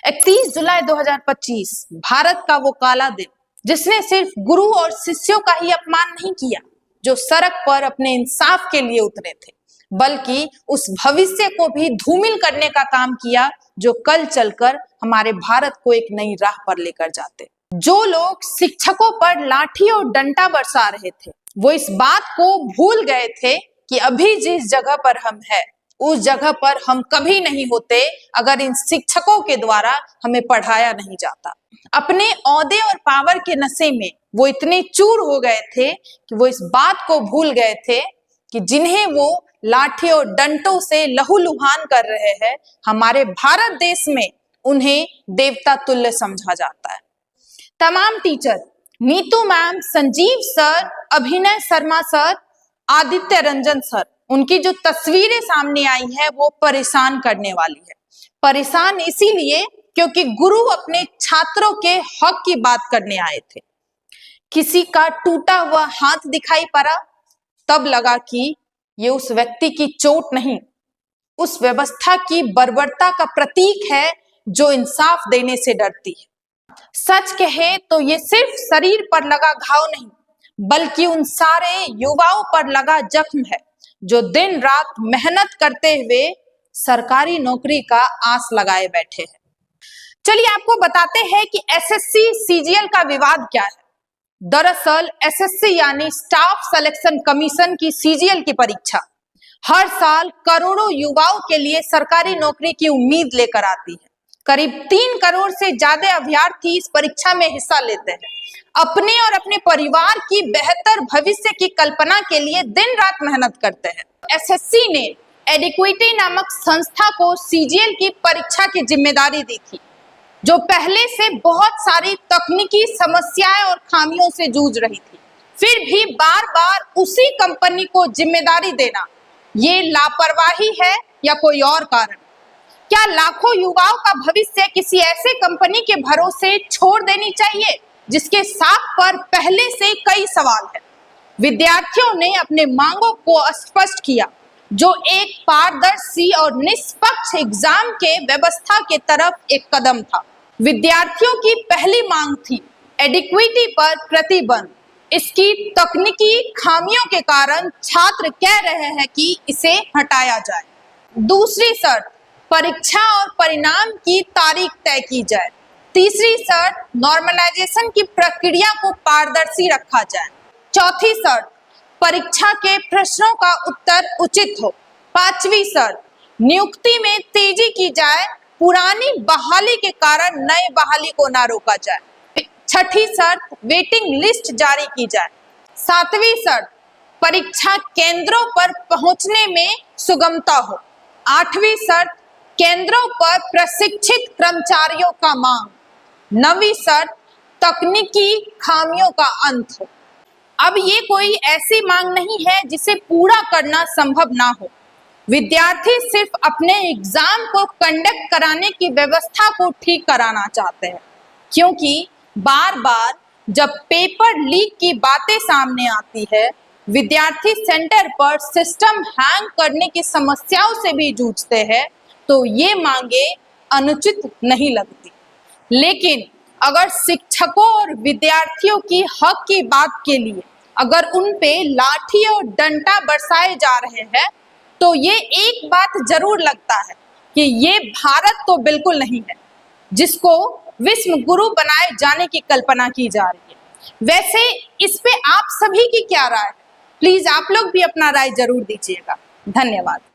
31 जुलाई 2025 भारत का वो काला दिन जिसने सिर्फ गुरु और शिष्यों का ही अपमान नहीं किया जो सड़क पर अपने इंसाफ के लिए उतरे थे, बल्कि उस भविष्य को भी धूमिल करने का काम किया जो कल चलकर हमारे भारत को एक नई राह पर लेकर जाते। जो लोग शिक्षकों पर लाठी और डंडा बरसा रहे थे वो इस बात को भूल गए थे कि अभी जिस जगह पर हम हैं उस जगह पर हम कभी नहीं होते अगर इन शिक्षकों के द्वारा हमें पढ़ाया नहीं जाता। अपने औहदे और पावर के नशे में वो इतने चूर हो गए थे कि वो इस बात को भूल गए थे कि जिन्हें वो लाठी और डंडों से लहूलुहान कर रहे हैं, हमारे भारत देश में उन्हें देवता तुल्य समझा जाता है। तमाम teacher, Neetu ma'am, Sanjeev sir, अभिनय शर्मा सर, आदित्य रंजन सर, उनकी जो तस्वीरें सामने आई है वो परेशान करने वाली है। परेशान इसीलिए क्योंकि गुरु अपने छात्रों के हक की बात करने आए थे। किसी का टूटा हुआ हाथ दिखाई पड़ा, तब लगा कि ये उस व्यक्ति की चोट नहीं, उस व्यवस्था की बर्बरता का प्रतीक है जो इंसाफ देने से डरती है। सच कहे तो ये सिर्फ शरीर पर लगा घाव नहीं, बल्कि उन सारे युवाओं पर लगा जख्म है जो दिन रात मेहनत करते हुए सरकारी नौकरी का आस लगाए बैठे हैं। चलिए आपको बताते हैं कि एसएससी सीजीएल का विवाद क्या है। दरअसल एसएससी यानी स्टाफ सिलेक्शन कमीशन की सीजीएल की परीक्षा हर साल करोड़ों युवाओं के लिए सरकारी नौकरी की उम्मीद लेकर आती है। करीब 3 करोड़ से ज्यादा अभ्यर्थी इस परीक्षा में हिस्सा लेते हैं। अपने और अपने परिवार की बेहतर भविष्य की कल्पना के लिए दिन रात मेहनत करते हैं। एसएससी ने एडिक्विटी नामक संस्था को सीजीएल की परीक्षा की जिम्मेदारी दी थी, जो पहले से बहुत सारी तकनीकी समस्याएं और खामियों से जूझ रही थी। फिर भी बार बार उसी कंपनी को जिम्मेदारी देना, ये लापरवाही है या कोई और कारण? क्या लाखों युवाओं का भविष्य किसी ऐसे कंपनी के भरोसे छोड़ देनी चाहिए जिसके साख पर पहले से कई सवाल है? विद्यार्थियों ने अपने मांगों को स्पष्ट किया, जो एक पारदर्शी और निष्पक्ष एग्जाम के व्यवस्था के तरफ एक कदम था। विद्यार्थियों की पहली मांग थी एडिक्विटी पर प्रतिबंध। इसकी तकनीकी खामियों के कारण छात्र कह रहे हैं कि इसे हटाया जाए। दूसरी शर्त, परीक्षा और परिणाम की तारीख तय की जाए। तीसरी शर्त, नॉर्मलाइजेशन की प्रक्रिया को पारदर्शी रखा जाए। चौथी शर्त, परीक्षा के प्रश्नों का उत्तर उचित हो। पांचवी शर्त, नियुक्ति में तेजी की जाए, पुरानी बहाली के कारण नए बहाली को ना रोका जाए। छठी शर्त, वेटिंग लिस्ट जारी की जाए। सातवीं शर्त, परीक्षा केंद्रों पर पहुंचने में सुगमता हो। आठवीं शर्त, केंद्रों पर प्रशिक्षित कर्मचारियों का मांग। नवीं शर्त, तकनीकी खामियों का अंत हो। अब ये कोई ऐसी मांग नहीं है जिसे पूरा करना संभव ना हो। विद्यार्थी सिर्फ अपने एग्जाम को कंडक्ट कराने की व्यवस्था को ठीक कराना चाहते हैं, क्योंकि बार बार जब पेपर लीक की बातें सामने आती है, विद्यार्थी सेंटर पर सिस्टम हैंग करने की समस्याओं से भी जूझते हैं, तो ये मांगे अनुचित नहीं लगती। लेकिन अगर शिक्षकों और विद्यार्थियों की हक की बात के लिए अगर उन पे लाठी और डंडा बरसाए जा रहे हैं, तो ये एक बात जरूर लगता है कि ये भारत तो बिल्कुल नहीं है जिसको विश्व गुरु बनाए जाने की कल्पना की जा रही है। वैसे इस पे आप सभी की क्या राय है? प्लीज आप लोग भी अपना राय जरूर दीजिएगा। धन्यवाद।